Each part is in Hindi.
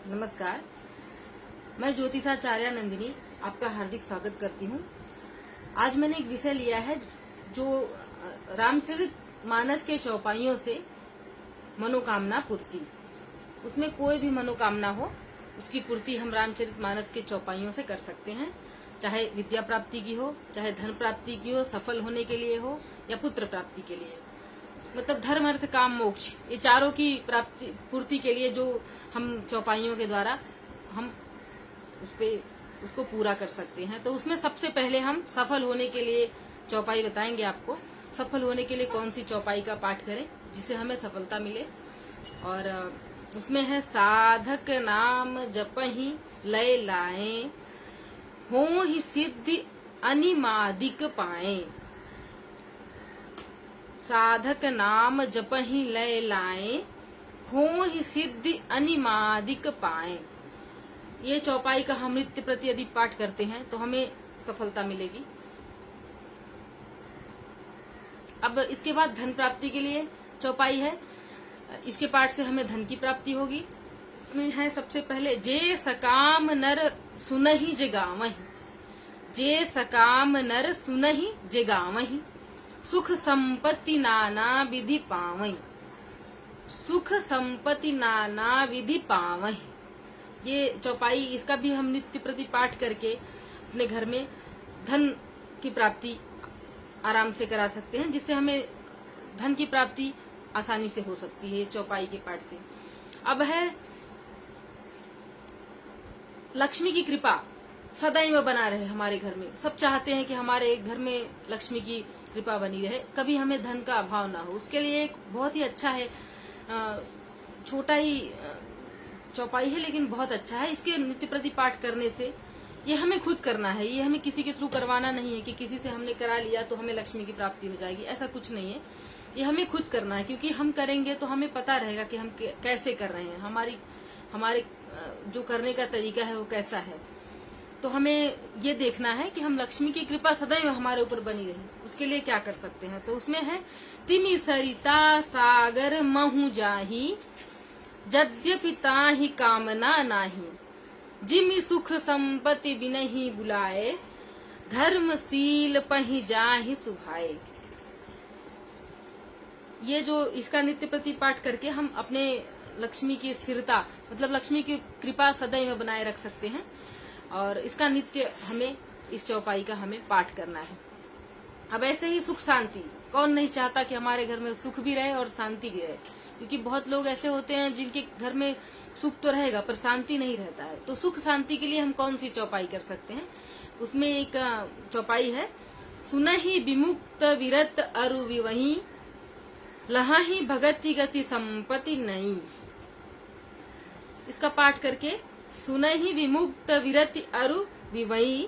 नमस्कार, मैं ज्योतिषाचार्य नंदिनी आपका हार्दिक स्वागत करती हूँ। आज मैंने एक विषय लिया है जो रामचरितमानस के चौपाइयों से मनोकामना पूर्ति। उसमें कोई भी मनोकामना हो उसकी पूर्ति हम रामचरितमानस के चौपाइयों से कर सकते हैं, चाहे विद्या प्राप्ति की हो, चाहे धन प्राप्ति की हो, सफल होने के लिए हो या पुत्र प्राप्ति के लिए। मतलब धर्म अर्थ काम मोक्ष, ये चारों की प्राप्ति पूर्ति के लिए जो हम चौपाइयों के द्वारा हम उसको पूरा कर सकते हैं। तो उसमें सबसे पहले हम सफल होने के लिए चौपाई बताएंगे आपको। सफल होने के लिए कौन सी चौपाई का पाठ करें जिससे हमें सफलता मिले। और उसमें है साधक नाम जपहि लय लाए, हो ही सिद्धि अनिमादिक पाए। साधक नाम जपहि लय लाए, हो ही सिद्धि अनिमादिक पाए। ये चौपाई का हम नित्य प्रति यदि पाठ करते हैं तो हमें सफलता मिलेगी। अब इसके बाद धन प्राप्ति के लिए चौपाई है। इसके पाठ से हमें धन की प्राप्ति होगी। इसमें है सबसे पहले जे सकाम नर सुनहि जे गावहि, जे सकाम नर सुनहि जे गावहि, सुख संपत्ति नाना विधि पावहि, सुख संपत्ति नाना विधि पावहि। ये चौपाई, इसका भी हम नित्य प्रति पाठ करके अपने घर में धन की प्राप्ति आराम से करा सकते हैं, जिससे हमें धन की प्राप्ति आसानी से हो सकती है इस चौपाई के पाठ से। अब है लक्ष्मी की कृपा सदैव बना रहे हमारे घर में। सब चाहते हैं कि हमारे घर में लक्ष्मी की कृपा बनी रहे, कभी हमें धन का अभाव ना हो। उसके लिए एक बहुत ही अच्छा है, छोटा ही चौपाई है लेकिन बहुत अच्छा है। इसके नित्य प्रति पाठ करने से, ये हमें खुद करना है, ये हमें किसी के थ्रू करवाना नहीं है कि किसी से हमने करा लिया तो हमें लक्ष्मी की प्राप्ति हो जाएगी, ऐसा कुछ नहीं है। ये हमें खुद करना है, क्योंकि हम करेंगे तो हमें पता रहेगा कि हम कैसे कर रहे हैं, हमारे जो करने का तरीका है वो कैसा है। तो हमें ये देखना है कि हम लक्ष्मी की कृपा सदैव हमारे ऊपर बनी रहे। उसके लिए क्या कर सकते हैं, तो उसमें है तिमि सरिता सागर महु जाही, यद्यपि ताहि कामना नाही, जिमि सुख संपत्ति बिनहि बुलाए, धर्मशील पहि जाहि सुभाए। ये जो इसका नित्य प्रति पाठ करके हम अपने लक्ष्मी की स्थिरता, मतलब लक्ष्मी की कृपा सदैव बनाए रख सकते हैं। और इसका नित्य हमें इस चौपाई का हमें पाठ करना है। अब ऐसे ही सुख शांति, कौन नहीं चाहता कि हमारे घर में सुख भी रहे और शांति भी रहे, क्योंकि बहुत लोग ऐसे होते हैं जिनके घर में सुख तो रहेगा पर शांति नहीं रहता है। तो सुख शांति के लिए हम कौन सी चौपाई कर सकते हैं, उसमें एक चौपाई है सुनहि विमुक्त विरत अरु विवही, लहाही भगति गति संपत्ति नहीं। इसका पाठ करके सुनहि विमुक्त विरति अरु विवही,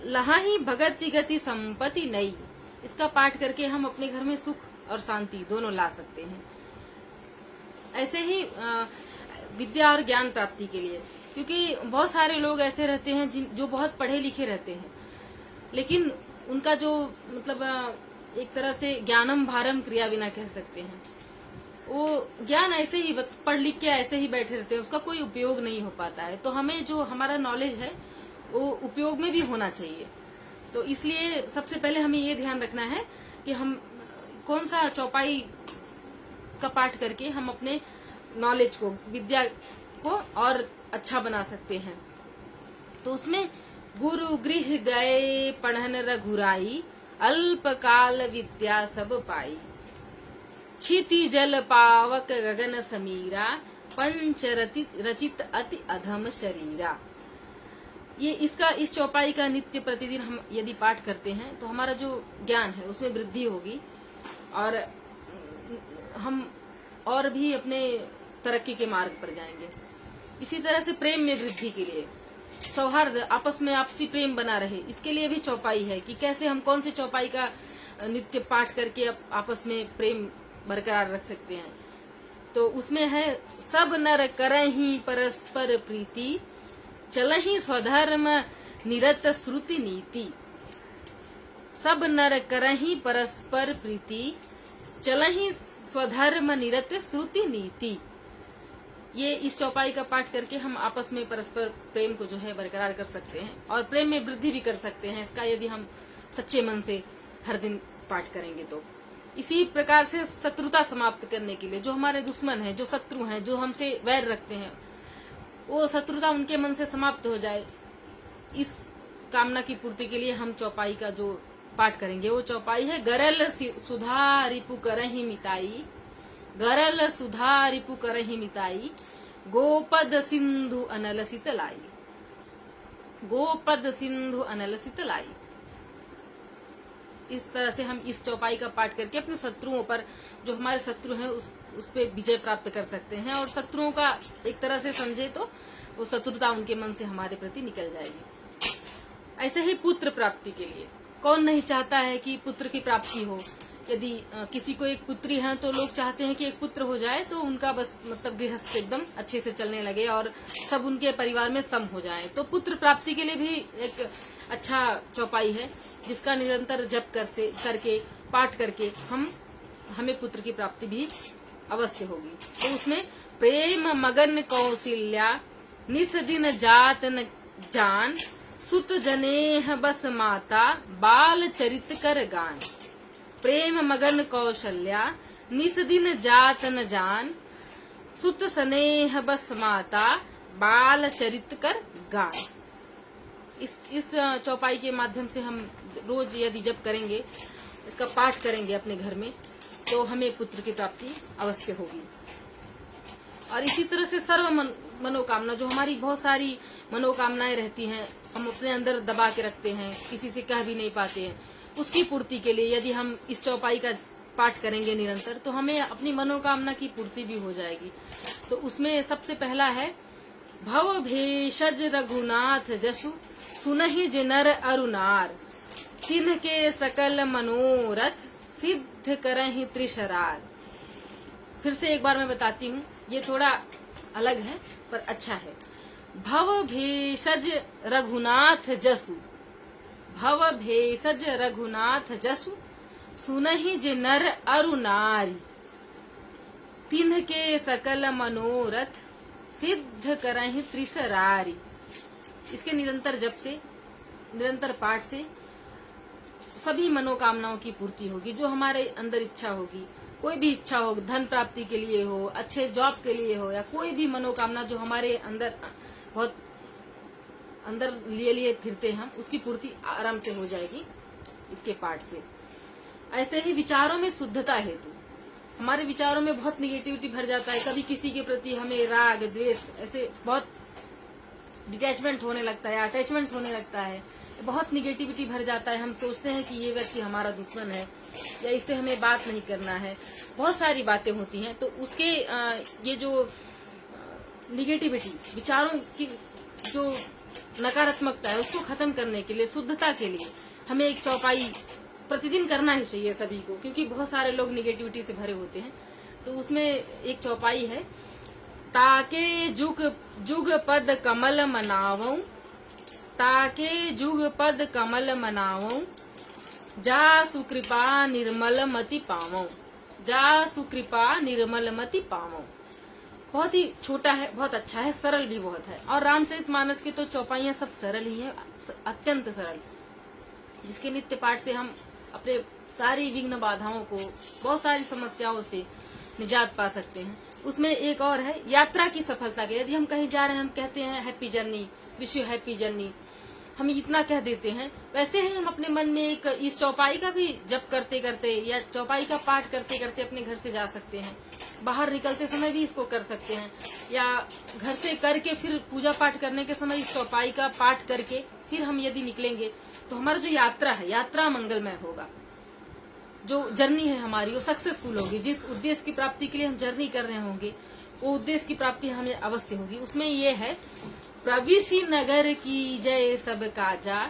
लहाही भगति गति संपत्ति नहीं। इसका पाठ करके हम अपने घर में सुख और शांति दोनों ला सकते हैं। ऐसे ही विद्या और ज्ञान प्राप्ति के लिए, क्योंकि बहुत सारे लोग ऐसे रहते हैं जो बहुत पढ़े लिखे रहते हैं, लेकिन उनका जो मतलब एक तरह से ज्ञानम भारम क्रिया बिना कह सकते हैं, वो ज्ञान ऐसे ही पढ़ लिख के ऐसे ही बैठे रहते हैं, उसका कोई उपयोग नहीं हो पाता है। तो हमें जो हमारा नॉलेज है वो उपयोग में भी होना चाहिए। तो इसलिए सबसे पहले हमें ये ध्यान रखना है कि हम कौन सा चौपाई का पाठ करके हम अपने नॉलेज को, विद्या को और अच्छा बना सकते हैं। तो उसमें गुरु गृह गए पढ़न रघुराई, अल्पकाल विद्या सब पाई, क्षिति जल पावक गगन समीरा, पंच रचित अति अधम शरीरा। ये इस चौपाई का नित्य प्रतिदिन हम यदि पाठ करते हैं तो हमारा जो ज्ञान है उसमें वृद्धि होगी और हम और भी अपने तरक्की के मार्ग पर जाएंगे। इसी तरह से प्रेम में वृद्धि के लिए, सौहार्द, आपस में आपसी प्रेम बना रहे, इसके लिए भी चौपाई है कि कैसे हम कौन सी चौपाई का नित्य पाठ करके आपस में प्रेम बरकरार रख सकते हैं। तो उसमें है सब नर करहि परस्पर प्रीति, चलहि स्वधर्म निरत श्रुति नीति। सब नर करहि परस्पर प्रीति, चलहि स्वधर्म निरत श्रुति नीति। ये इस चौपाई का पाठ करके हम आपस में परस्पर प्रेम को जो है बरकरार कर सकते हैं और प्रेम में वृद्धि भी कर सकते हैं इसका, यदि हम सच्चे मन से हर दिन पाठ करेंगे तो। इसी प्रकार से शत्रुता समाप्त करने के लिए, जो हमारे दुश्मन हैं, जो शत्रु हैं, जो हमसे वैर रखते हैं, वो शत्रुता उनके मन से समाप्त हो जाए, इस कामना की पूर्ति के लिए हम चौपाई का जो पाठ करेंगे वो चौपाई है गरल सुधा रिपु करहि मिताई, गरल सुधा रिपु करहि मिताई, गोपद सिंधु अनल शीतलाई, गोपद सिंधु अनल शीतलाई। इस तरह से हम इस चौपाई का पाठ करके अपने शत्रुओं पर, जो हमारे शत्रु हैं, उस पे विजय प्राप्त कर सकते हैं और शत्रुओं का एक तरह से समझे तो वो शत्रुता उनके मन से हमारे प्रति निकल जाएगी। ऐसे ही पुत्र प्राप्ति के लिए, कौन नहीं चाहता है कि पुत्र की प्राप्ति हो। यदि किसी को एक पुत्री है तो लोग चाहते हैं कि एक पुत्र हो जाए तो उनका बस मतलब गृहस्थ एकदम अच्छे से चलने लगे और सब उनके परिवार में सम हो जाए। तो पुत्र प्राप्ति के लिए भी एक अच्छा चौपाई है जिसका निरंतर जप करके पाठ करके हमें पुत्र की प्राप्ति भी अवश्य होगी। तो उसमें प्रेम मगन कौशल्या निस दिन जात न जान, सुत जनेह बस माता बाल चरित कर गान। प्रेम मगन कौशल्या निस दिन जात न जान, सुत स्नेह बस माता बाल चरित कर गान। इस चौपाई के माध्यम से हम रोज यदि जप करेंगे, इसका पाठ करेंगे अपने घर में, तो हमें पुत्र की प्राप्ति अवश्य होगी। और इसी तरह से सर्व मनोकामना, जो हमारी बहुत सारी मनोकामनाएं रहती हैं, हम अपने अंदर दबा के रखते हैं, किसी से कह भी नहीं पाते हैं, उसकी पूर्ति के लिए यदि हम इस चौपाई का पाठ करेंगे निरंतर, तो हमें अपनी मनोकामना की पूर्ति भी हो जाएगी। तो उसमें सबसे पहला है भव भेषज रघुनाथ जसु, सुनहि जिनर अरुनार, तिन्ह के सकल मनोरथ सिद्ध करहि त्रिशरार। फिर से एक बार मैं बताती हूँ, ये थोड़ा अलग है पर अच्छा है। भव भेषज रघुनाथ जसु, भव भेषज रघुनाथ जसु, सुनहि जिनर अरुनारी, तिन्ह के सकल मनोरथ सिद्ध करहि त्रिशरारी। इसके निरंतर जप से, निरंतर पाठ से सभी मनोकामनाओं की पूर्ति होगी। जो हमारे अंदर इच्छा होगी, कोई भी इच्छा हो, धन प्राप्ति के लिए हो, अच्छे जॉब के लिए हो, या कोई भी मनोकामना जो हमारे अंदर बहुत अंदर लिए फिरते हैं, उसकी पूर्ति आराम से हो जाएगी इसके पाठ से। ऐसे ही विचारों में शुद्धता हेतु, हमारे विचारों में बहुत निगेटिविटी भर जाता है, कभी किसी के प्रति हमें राग द्वेष, ऐसे बहुत डिटैचमेंट होने लगता है, अटैचमेंट होने लगता है, बहुत निगेटिविटी भर जाता है। हम सोचते हैं कि ये व्यक्ति हमारा दुश्मन है या इससे हमें बात नहीं करना है, बहुत सारी बातें होती हैं। तो उसके ये जो निगेटिविटी, विचारों की जो नकारात्मकता है, उसको खत्म करने के लिए, शुद्धता के लिए हमें एक चौपाई प्रतिदिन करना ही चाहिए सभी को, क्योंकि बहुत सारे लोग निगेटिविटी से भरे होते हैं। तो उसमें एक चौपाई है, ताके जुग पद कमल मनावऊं, ताके जुग पद कमल मनावऊं, जा सुकृपा निर्मल मति पावऊं, जा सुकृपा निर्मल मति पावऊं। बहुत ही छोटा है, बहुत अच्छा है, सरल भी बहुत है। और रामचरितमानस की तो चौपाइयां सब सरल ही हैं, अत्यंत सरल, जिसके नित्य पाठ से हम अपने सारी विघ्न बाधाओं को, बहुत सारी समस्याओं से निजात पा सकते हैं। उसमें एक और है यात्रा की सफलता के। यदि हम कहीं जा रहे हैं, हम कहते हैं happy journey, wish you happy journey, हम इतना कह देते हैं। वैसे ही हम अपने मन में एक इस चौपाई का भी जप करते करते या चौपाई का पाठ करते करते अपने घर से जा सकते हैं। बाहर निकलते समय भी इसको कर सकते हैं, या घर से करके फिर पूजा पाठ करने के समय इस चौपाई का पाठ करके फिर हम यदि निकलेंगे तो हमारा जो यात्रा है, यात्रा मंगलमय होगा। जो जर्नी है हमारी, वो सक्सेसफुल होगी। जिस उद्देश्य की प्राप्ति के लिए हम जर्नी कर रहे होंगे, वो उद्देश्य की प्राप्ति हमें अवश्य होगी। उसमें ये है, प्रविशि नगर की जय सब काजा,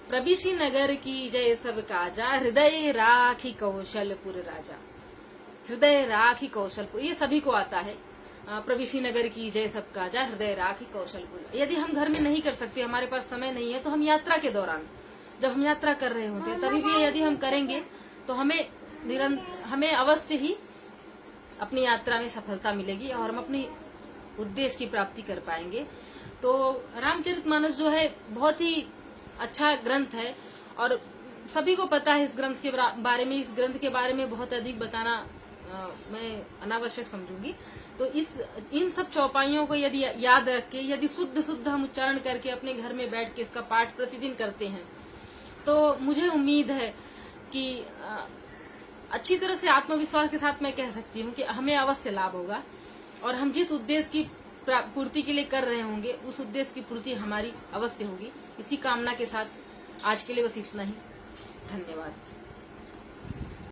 प्रविशि नगर की जय सब काजा, हृदय राखी कौशलपुर राजा, हृदय राखी कौशलपुर। ये सभी को आता है, प्रविशि नगर की जय सब काजा, हृदय राखी कौशलपुर। यदि हम घर में नहीं कर सकते, हमारे पास समय नहीं है, तो हम यात्रा के दौरान, जब हम यात्रा कर रहे होते हैं, तभी भी यदि हम करेंगे तो हमें अवश्य ही अपनी यात्रा में सफलता मिलेगी और हम अपनी उद्देश्य की प्राप्ति कर पाएंगे। तो रामचरितमानस जो है बहुत ही अच्छा ग्रंथ है और सभी को पता है इस ग्रंथ के बारे में। इस ग्रंथ के बारे में बहुत अधिक बताना मैं अनावश्यक समझूंगी। तो इन सब चौपाइयों को यदि याद रख के, यदि शुद्ध हम उच्चारण करके अपने घर में बैठ के इसका पाठ प्रतिदिन करते हैं, तो मुझे उम्मीद है कि अच्छी तरह से आत्मविश्वास के साथ मैं कह सकती हूँ कि हमें अवश्य लाभ होगा और हम जिस उद्देश्य की पूर्ति के लिए कर रहे होंगे उस उद्देश्य की पूर्ति हमारी अवश्य होगी। इसी कामना के साथ आज के लिए बस इतना ही। धन्यवाद।